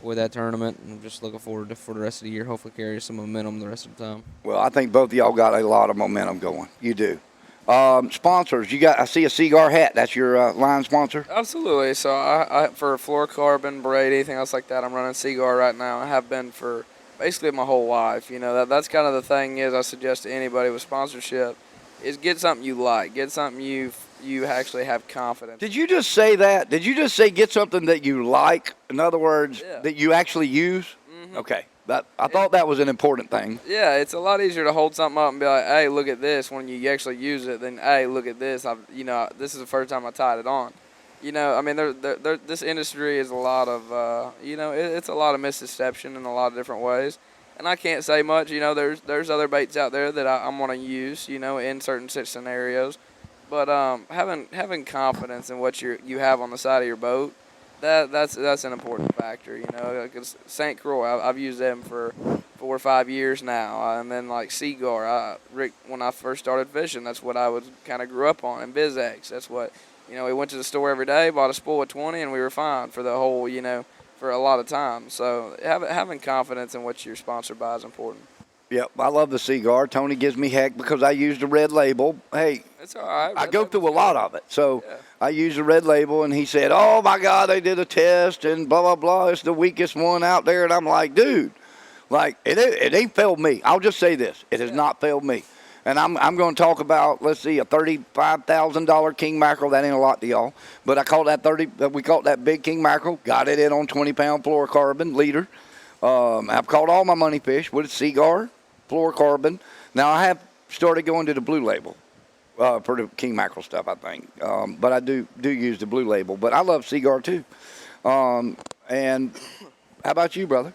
with that tournament, and I'm just looking forward to for the rest of the year. Hopefully, carry some momentum the rest of the time. Well, I think both of y'all got a lot of momentum going. You do. Sponsors, I see a Cigar hat. That's your line sponsor. Absolutely. So I for fluorocarbon, braid, anything else like that, I'm running Cigar right now. I have been for basically my whole life. You know, that's kind of the thing is I suggest to anybody with sponsorship is get something you like. Get something you actually have confidence. Did you just say that? Did you just say get something that you like? In other words, that you actually use? Mm-hmm. Okay. I thought that was an important thing. Yeah, it's a lot easier to hold something up and be like, hey, look at this when you actually use it than, hey, look at this. This is the first time I tied it on. You know, I mean, this industry is a lot of, it's a lot of misdeception in a lot of different ways. And I can't say much. You know, there's other baits out there that I'm going to use, you know, in certain scenarios. But having confidence in what you have on the side of your boat, that's an important factor. You know, because St. Croix, I've used them for 4 or 5 years now, and then like Cigar, Rick, when I first started fishing, that's what I was kind of grew up on, and BizX, that's what. You know, we went to the store every day, bought a spool of 20, and we were fine for the whole, you know, for a lot of time. So having confidence in what you're sponsored by is important. Yep, I love the Cigar. Tony gives me heck because I use the red label. Hey, it's all right. I go through a lot of it. So I use the red label, and he said, oh, my God, they did a test, and blah, blah, blah. It's the weakest one out there. And I'm like, dude, like, it ain't failed me. I'll just say this. It has not failed me. And I'm going to talk about, let's see, a $35,000 king mackerel. That ain't a lot to y'all. But we caught that big king mackerel. Got it in on 20-pound fluorocarbon leader. I've caught all my money fish with a Cigar, fluorocarbon. Now, I have started going to the blue label for the king mackerel stuff, I think. But I do use the blue label. But I love Cigar, too. And how about you, brother?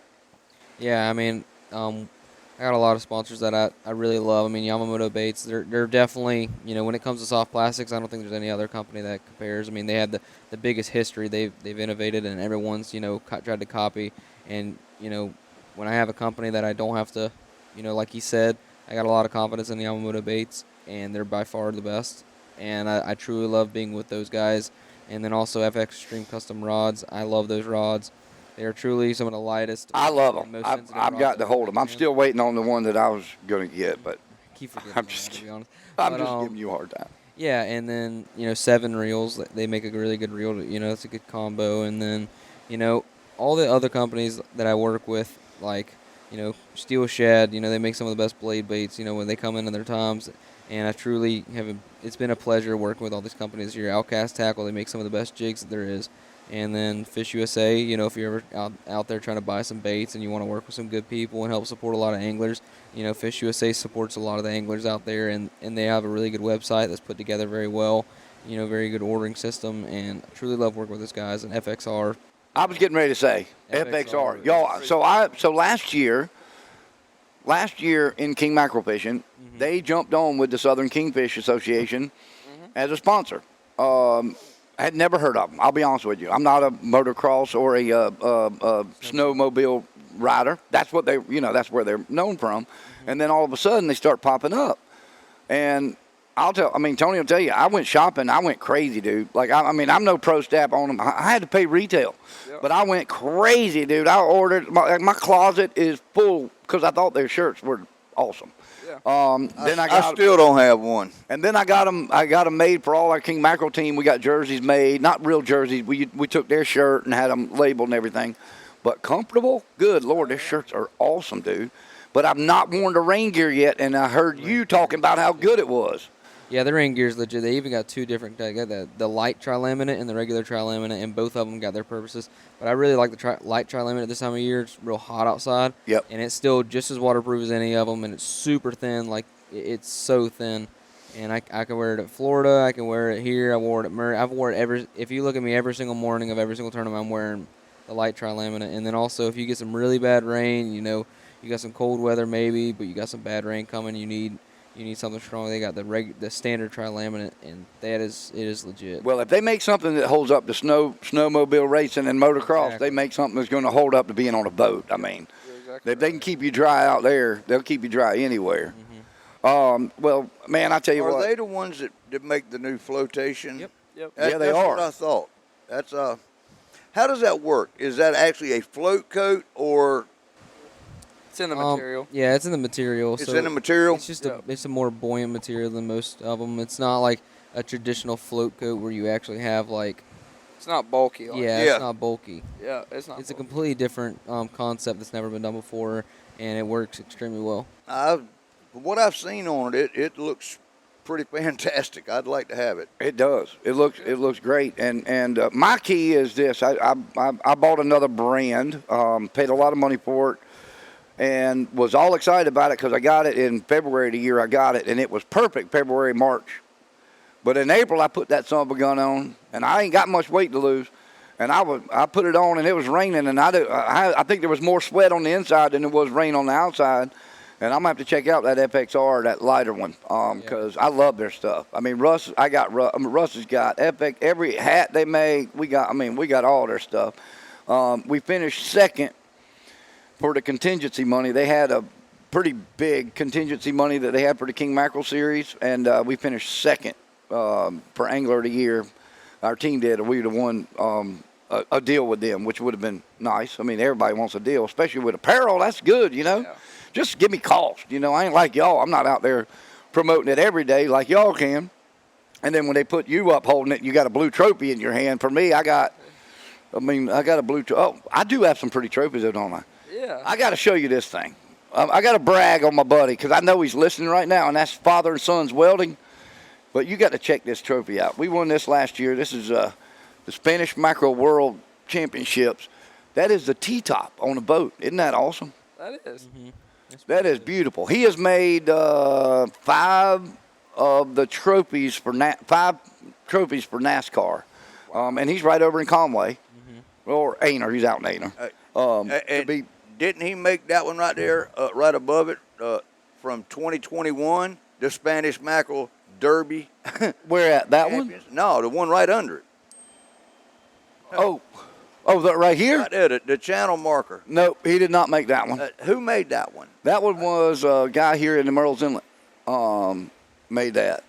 Yeah, I mean, I got a lot of sponsors that I really love. I mean, Yamamoto Baits, they're definitely, you know, when it comes to soft plastics, I don't think there's any other company that compares. I mean, they have the biggest history. They've innovated, and everyone's, you know, tried to copy. And, you know, when I have a company that I don't have to, you know, like he said, I got a lot of confidence in the Yamamoto Baits, and they're by far the best. And I truly love being with those guys. And then also FX Extreme Custom Rods. I love those rods. They are truly some of the lightest. I love them. I've got to hold them. I'm still waiting on the one that I was going to get, but I'm just giving you a hard time. Yeah, and then, you know, 7 reels. They make a really good reel. You know, it's a good combo. And then, you know, all the other companies that I work with, like, you know, Steel Shed, you know, they make some of the best blade baits, you know, when they come into their times. And I truly it's been a pleasure working with all these companies here. Outcast Tackle, they make some of the best jigs that there is. And then Fish USA, you know, if you're ever out there trying to buy some baits and you want to work with some good people and help support a lot of anglers, you know, Fish USA supports a lot of the anglers out there, and they have a really good website that's put together very well, you know, very good ordering system, and I truly love working with those guys. And FXR. I was getting ready to say FXR. Y'all, so last year in king mackerel fishing, they jumped on with the Southern Kingfish Association as a sponsor. I had never heard of them. I'll be honest with you. I'm not a motocross or a snowmobile rider. That's what that's where they're known from. And then all of a sudden they start popping up. And Tony will tell you, I went shopping. I went crazy, dude. Like, I'm no pro staff on them. I had to pay retail. Yep. But I went crazy, dude. I ordered, my closet is full because I thought their shirts were awesome. Then I still don't have one. And then I got them made for all our king mackerel team. We got jerseys made, not real jerseys. We took their shirt and had them labeled and everything. But comfortable, good Lord, their shirts are awesome, dude. But I've not worn the rain gear yet, and I heard you talking about how good it was. Yeah, the rain gear is legit. They even got two different. They got the light tri-laminate and the regular tri-laminate, and both of them got their purposes. But I really like the light tri-laminate this time of year. It's real hot outside. Yep. And it's still just as waterproof as any of them, and it's super thin. Like, it's so thin. And I can wear it at Florida. I can wear it here. I wore it at Murray. I've worn it if you look at me every single morning of every single tournament, I'm wearing the light tri-laminate. And then also, if you get some really bad rain, you know, you got some cold weather maybe, but you got some bad rain coming, you need something strong. They got the standard tri-laminate, and it is legit. Well, if they make something that holds up to snowmobile racing and motocross, they make something that's going to hold up to being on a boat. I mean, if they can keep you dry out there, they'll keep you dry anywhere. Well, man, I tell you what. Are they the ones that make the new flotation? Yep. Yeah, they that's are. What I thought. That's how does that work? Is that actually a float coat or? It's in the material. Yeah, it's in the material. It's in the material? It's just it's a more buoyant material than most of them. It's not like a traditional float coat where you actually have like. It's not bulky. It's not bulky. Yeah, it's not. It's a completely different concept that's never been done before, and it works extremely well. What I've seen on it, it looks pretty fantastic. I'd like to have it. It does. It looks great. And my key is this. I bought another brand, paid a lot of money for it, and was all excited about it because I got it in February of the year I got it, and it was perfect February, March. But in April, I put that son of a gun on, and I ain't got much weight to lose. And I put it on, and it was raining, and I think there was more sweat on the inside than there was rain on the outside. And I'm going to have to check out that FXR, that lighter one, because I love their stuff. I mean, Russ has got every hat they make. We got all their stuff. We finished second for the contingency money. They had a pretty big contingency money that they had for the King Mackerel Series, and we finished second for Angler of the Year. Our team did. We would have won a deal with them, which would have been nice. I mean, everybody wants a deal, especially with apparel. That's good, you know. Yeah. Just give me cost. You know, I ain't like y'all. I'm not out there promoting it every day like y'all can. And then when they put you up holding it, you got a blue trophy in your hand. For me, I got a blue trophy. Oh, I do have some pretty trophies, don't I? Yeah. I got to show you this thing. I got to brag on my buddy because I know he's listening right now, and that's Father and Son's Welding. But you got to check this trophy out. We won this last year. This is the Spanish Mackerel World Championships. That is the T-top on a boat. Isn't that awesome? That is. Mm-hmm. That is beautiful. He has made 5 of the trophies for 5 trophies for NASCAR, and he's right over in Conway, or Aner. He's out in Aner. Didn't he make that one right there, right above it, from 2021, the Spanish Mackerel Derby? Where at that one? No, the one right under it. Oh, that right here? Right there, the channel marker. No, he did not make that one. Who made that one? That one was a guy here in the Merle's Inlet made that.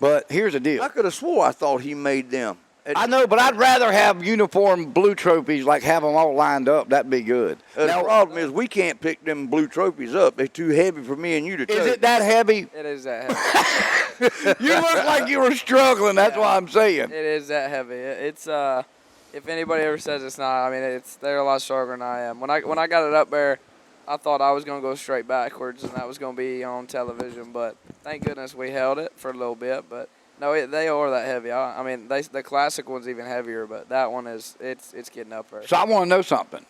But here's the deal. I could have swore I thought he made them. I know, but I'd rather have uniform blue trophies, like have them all lined up. That'd be good. The problem is we can't pick them blue trophies up. They're too heavy for me and you to take. Is it that heavy? It is that heavy. You look like you were struggling. That's why I'm saying. It is that heavy. It's if anybody ever says it's not, I mean, they're a lot stronger than I am. When I got it up there, I thought I was going to go straight backwards and that was going to be on television. But thank goodness we held it for a little bit. But No, they are that heavy. I mean, the classic one's even heavier, but that one it's getting up there. So I want to know something.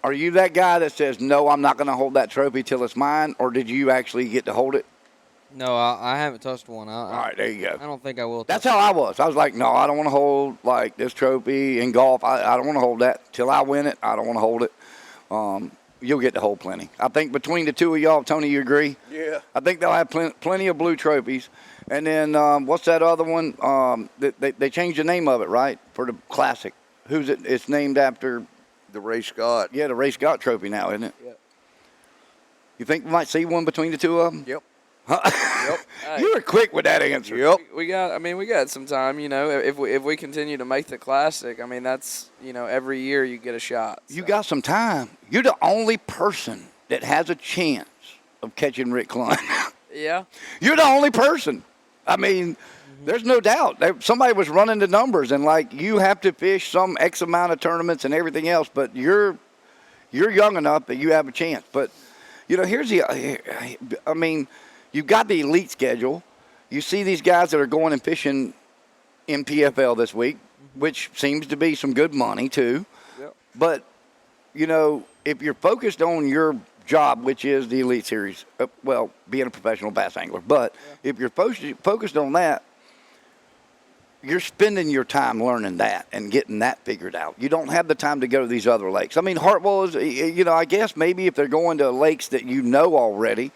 Are you that guy that says, no, I'm not going to hold that trophy till it's mine, or did you actually get to hold it? No, I haven't touched one. All right, there you go. I don't think I will. That's how I was. I was like, no, I don't want to hold, like, this trophy in golf. I don't want to hold that. Till I win it, I don't want to hold it. You'll get to hold plenty. I think between the two of y'all, Tony, you agree? Yeah. I think they'll have plenty of blue trophies. And then what's that other one? They changed the name of it, right, for the Classic. Who's it? It's named after The Ray Scott. Yeah, the Ray Scott Trophy now, isn't it? Yep. You think we might see one between the two of them? Yep. Yep. You were quick with that answer. Yep. We got some time. If we continue to make the Classic, I mean, that's every year you get a shot. So. You got some time. You're the only person that has a chance of catching Rick Clunn. Yeah. You're the only person. I mean, there's no doubt. Somebody was running the numbers, and like you have to fish some X amount of tournaments and everything else, but you're young enough that you have a chance. But here's I mean, you've got the elite schedule. You see these guys that are going and fishing in PFL this week, which seems to be some good money too. Yep. But if you're focused on your job, which is the Elite Series, being a professional bass angler, but if you're focused on that, you're spending your time learning that and getting that figured out. You don't have the time to go to these other lakes. I mean, Hartwell is, I guess maybe if they're going to lakes that already,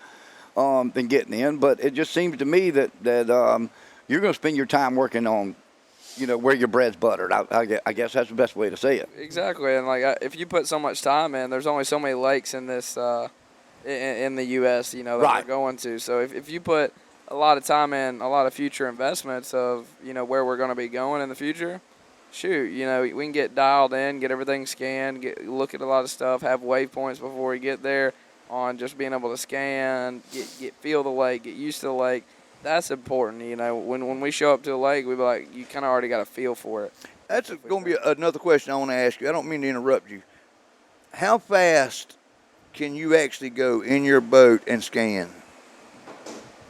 than getting in. But it just seems to me that you're going to spend your time working on, where your bread's buttered. I guess that's the best way to say it. Exactly, and if you put so much time in, there's only so many lakes in this in the U.S. that Right. we're going to. So if you put a lot of time in, a lot of future investments of where we're going to be going in the future, shoot, we can get dialed in, get everything scanned, look at a lot of stuff, have waypoints before we get there on just being able to scan, feel the lake, get used to the lake. That's important. When we show up to a lake, we be like, you kind of already got a feel for it. That's going to be another question I want to ask you. I don't mean to interrupt you. How fast can you actually go in your boat and scan?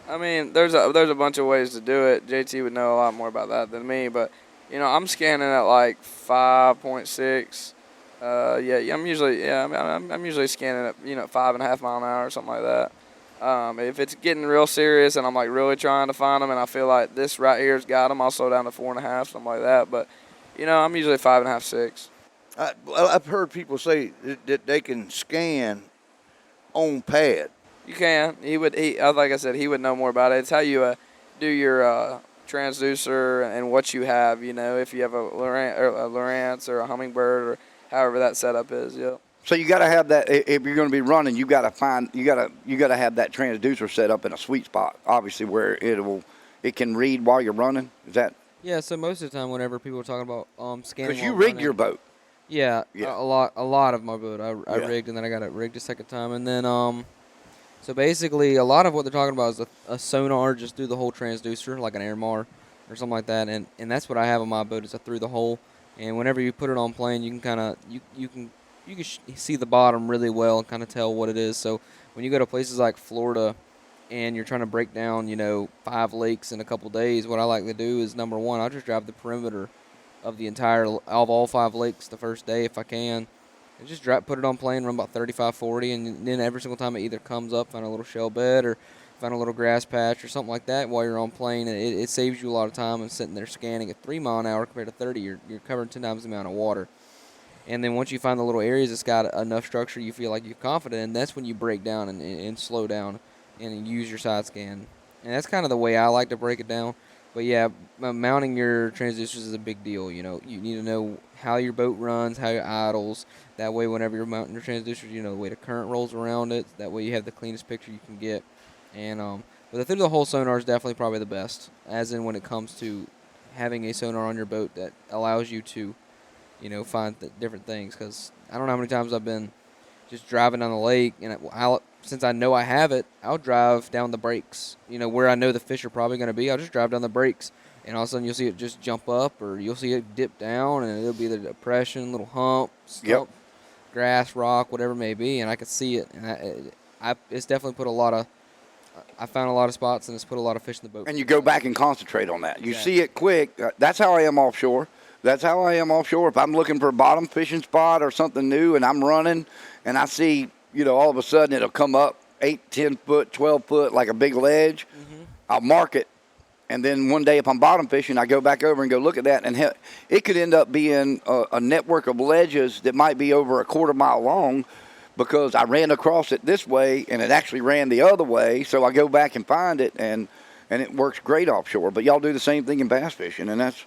I mean, there's a bunch of ways to do it. JT would know a lot more about that than me, but I'm scanning at like 5.6. I'm usually scanning at 5.5 mile an hour or something like that. If it's getting real serious and I'm like really trying to find them and I feel like this right here's got them, I'll slow down to 4.5, something like that. But I'm usually 5.5, 6. I've heard people say that they can scan on pad. You can. Like I said, he would know more about it. It's how you do your transducer and what you have. If you have a Lowrance or a Hummingbird or however that setup is. Yep. So you got to have that. If you're going to be running, you got to have that transducer set up in a sweet spot, obviously, where it can read while you're running. Is that? Yeah. So most of the time, whenever people are talking about scanning, Because you rigged your boat. Yeah, Yeah. a lot of my boat I rigged, and then I got it rigged a second time, and then so basically a lot of what they're talking about is a sonar just through the whole transducer, like an Airmar or something like that, and that's what I have on my boat is a through the hole, and whenever you put it on plane, you can kind of you can see the bottom really well and kind of tell what it is. So when you go to places like Florida and you're trying to break down 5 lakes in a couple days, what I like to do is number one, I'll just drive the perimeter of all 5 lakes the first day if I can. And just put it on plane, run about 35, 40, and then every single time it either comes up, find a little shell bed or find a little grass patch or something like that while you're on plane. And it saves you a lot of time and sitting there scanning at 3 mile an hour compared to 30. You're covering 10 times the amount of water. And then once you find the little areas that's got enough structure you feel like you're confident in, that's when you break down and slow down and use your side scan. And that's kind of the way I like to break it down. But yeah, mounting your transducers is a big deal. You need to know how your boat runs, how it idles. That way, whenever you're mounting your transducers, the way the current rolls around it. That way, you have the cleanest picture you can get. And but the through the hole sonar is definitely probably the best, as in when it comes to having a sonar on your boat that allows you to, find different things. Because I don't know how many times I've been just driving down the lake, and since I know I have it, I'll drive down the breaks. Where I know the fish are probably going to be, I'll just drive down the breaks. And all of a sudden you'll see it just jump up, or you'll see it dip down, and it'll be the depression, little hump, stump, grass, rock, whatever it may be, and I can see it. And it's definitely put a lot of I found a lot of spots and it's put a lot of fish in the boat. And you go back and concentrate on that. You see it quick. That's how I am offshore. If I'm looking for a bottom fishing spot or something new and I'm running and I see, all of a sudden it'll come up 8, 10 foot, 12 foot like a big ledge, I'll mark it. And then one day if I'm bottom fishing, I go back over and go look at that. And it could end up being a network of ledges that might be over a quarter mile long because I ran across it this way and it actually ran the other way. So I go back and find it, and it works great offshore. But y'all do the same thing in bass fishing, and that's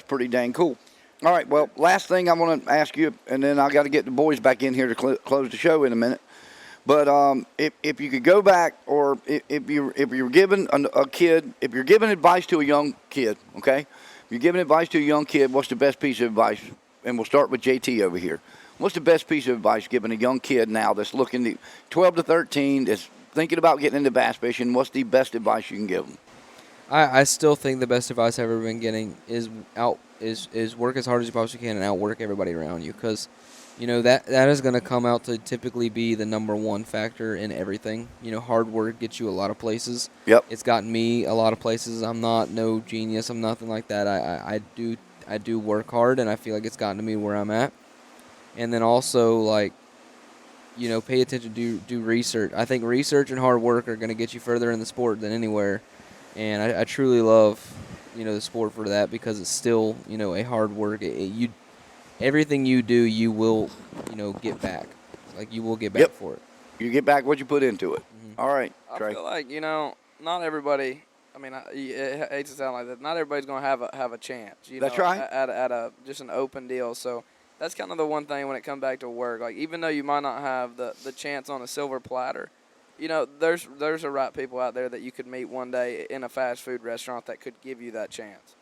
pretty dang cool. All right, well, last thing I want to ask you, and then I got to get the boys back in here to close the show in a minute. But if you could go back, or if you're giving if you're giving advice to a young kid, okay? If you're giving advice to a young kid, what's the best piece of advice? And we'll start with JT over here. What's the best piece of advice given a young kid now that's looking to 12 to 13, that's thinking about getting into bass fishing? What's the best advice you can give them? I still think the best advice I've ever been getting is work as hard as you possibly can and outwork everybody around you, because that is going to come out to typically be the number one factor in everything. Hard work gets you a lot of places. Yep. It's gotten me a lot of places. I'm not no genius. I'm nothing like that. I do work hard, and I feel like it's gotten to me where I'm at. And then also, pay attention, do research. I think research and hard work are going to get you further in the sport than anywhere. And I truly love, the sport for that, because it's still, a hard work. Everything you do, you will, get back. You will get back for it. You get back what you put into it. Mm-hmm. All right, Trey. I feel like, not everybody. I mean, I hate to sound like that. Not everybody's going to have a chance. That's right. At just an open deal. So that's kind of the one thing when it comes back to work. Even though you might not have the chance on a silver platter, there's the right people out there that you could meet one day in a fast food restaurant that could give you that chance.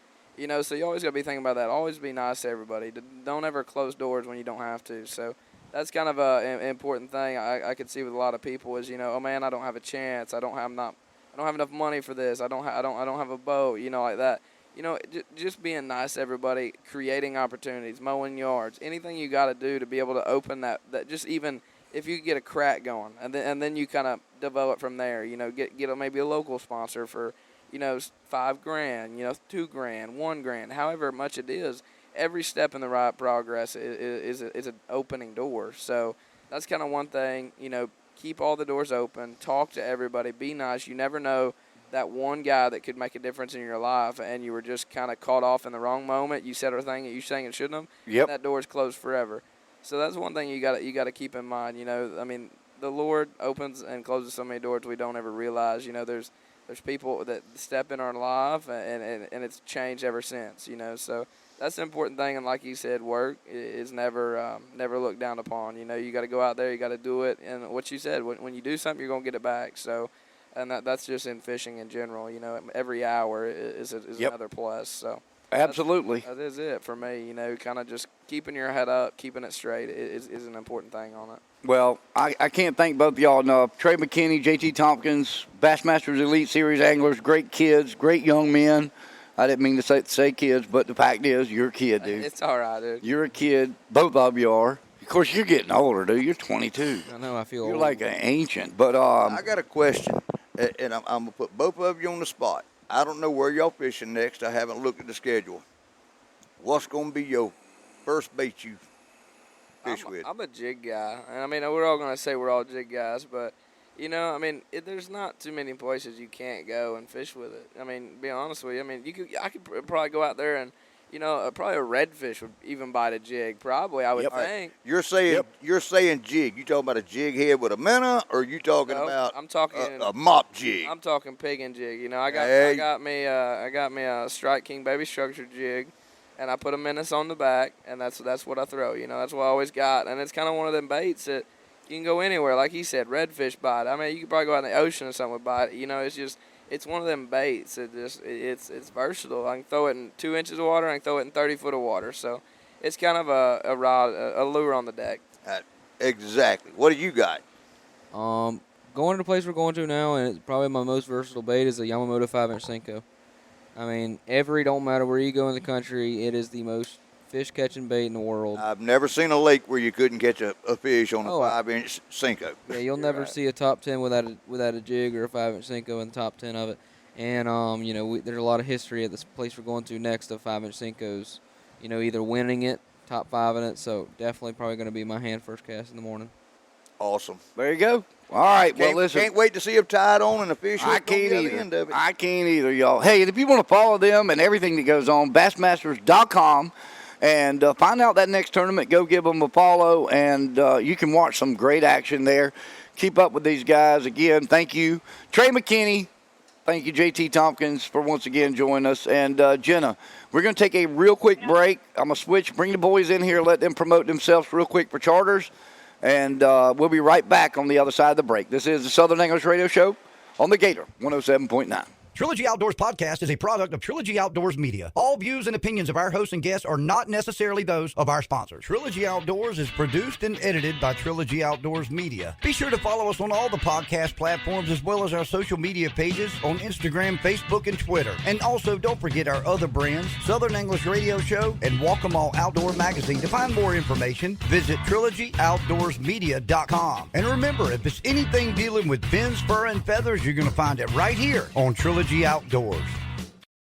So you always got to be thinking about that. Always be nice to everybody. Don't ever close doors when you don't have to. So that's kind of an important thing I could see with a lot of people is, oh man, I don't have a chance. I don't have enough money for this. I don't have a boat. Like that. Just being nice to everybody, creating opportunities, mowing yards, anything you got to do to be able to open that just even if you get a crack going, and then you kind of develop from there. Get maybe a local sponsor for $5,000, $2,000, $1,000, however much it is. Every step in the right progress is an opening door. So that's kind of one thing. Keep all the doors open. Talk to everybody. Be nice. You never know that one guy that could make a difference in your life, and you were just kind of caught off in the wrong moment. You said a thing that you saying it shouldn't have. Yep. That door's closed forever. So that's one thing you got to keep in mind. The Lord opens and closes so many doors we don't ever realize. There's people that step in our life, and it's changed ever since. So that's the important thing. And like you said, work is never looked down upon. You got to go out there, you got to do it, and what you said, when you do something, you're gonna get it back. So, and that's just in fishing in general. Every hour is another plus. So. Absolutely. That is it for me. Kind of just keeping your head up, keeping it straight is an important thing on it. Well, I can't thank both of y'all enough. Trey Mckinney, JT Thompkins, Bassmasters Elite Series anglers, great kids, great young men. I didn't mean to say kids, but the fact is, you're a kid, dude. It's all right, dude. You're a kid. Both of you are. Of course, you're getting older, dude. You're 22. I know. I feel you're old. like an ancient. But I got a question, and I'm going to put both of you on the spot. I don't know where y'all fishing next. I haven't looked at the schedule. What's going to be your first bait you fish with? I'm a jig guy. And we're all going to say we're all jig guys, but, there's not too many places you can't go and fish with it. Be honest with you, I could probably go out there and, probably a redfish would even bite a jig. Probably, I would think. You're saying jig. You talking about a jig head with a minnow, or you talking about I'm talking a mop jig? I'm talking pig and jig. I got me a Strike King baby structure jig. And I put a menace on the back, and that's what I throw. That's what I always got. And it's kind of one of them baits that you can go anywhere. Like he said, redfish bite. You could probably go out in the ocean or something with bite. It's one of them baits. It's versatile. I can throw it in 2 inches of water. I can throw it in 30 foot of water. So it's kind of a rod, a lure on the deck. Exactly. What do you got? Going to the place we're going to now, and it's probably my most versatile bait is a Yamamoto 5-inch Senko. Don't matter where you go in the country, it is the most fish catching bait in the world. I've never seen a lake where you couldn't catch a fish on a 5-inch Cinco. Yeah, you'll never see a top 10 without a jig or a 5-inch Cinco in the top 10 of it. And there's a lot of history at this place we're going to next of 5-inch Cincos. Either winning it, top 5 in it. So definitely probably going to be my hand first cast in the morning. Awesome. There you go. All right. Well, listen. Can't wait to see them tied on and the fish. I can't either. End of it. I can't either, y'all. Hey, if you want to follow them and everything that goes on, bassmasters.com, and find out that next tournament. Go give them a follow, and you can watch some great action there. Keep up with these guys. Again, thank you, Trey McKinney. Thank you, JT Thompkins, for once again joining us. And Jenna, we're going to take a real quick break. I'm going to switch, bring the boys in here, let them promote themselves real quick for charters. And we'll be right back on the other side of the break. This is the Southern Anglers Radio Show on the Gator 107.9. Trilogy Outdoors Podcast is a product of Trilogy Outdoors Media. All views and opinions of our hosts and guests are not necessarily those of our sponsors. Trilogy Outdoors is produced and edited by Trilogy Outdoors Media. Be sure to follow us on all the podcast platforms as well as our social media pages on Instagram, Facebook, and Twitter. And also, don't forget our other brands, Southern Anglers Radio Show and Walk 'Em All Outdoor Magazine. To find more information, visit TrilogyOutdoorsMedia.com. And remember, if it's anything dealing with fins, fur, and feathers, you're going to find it right here on Trilogy Outdoors.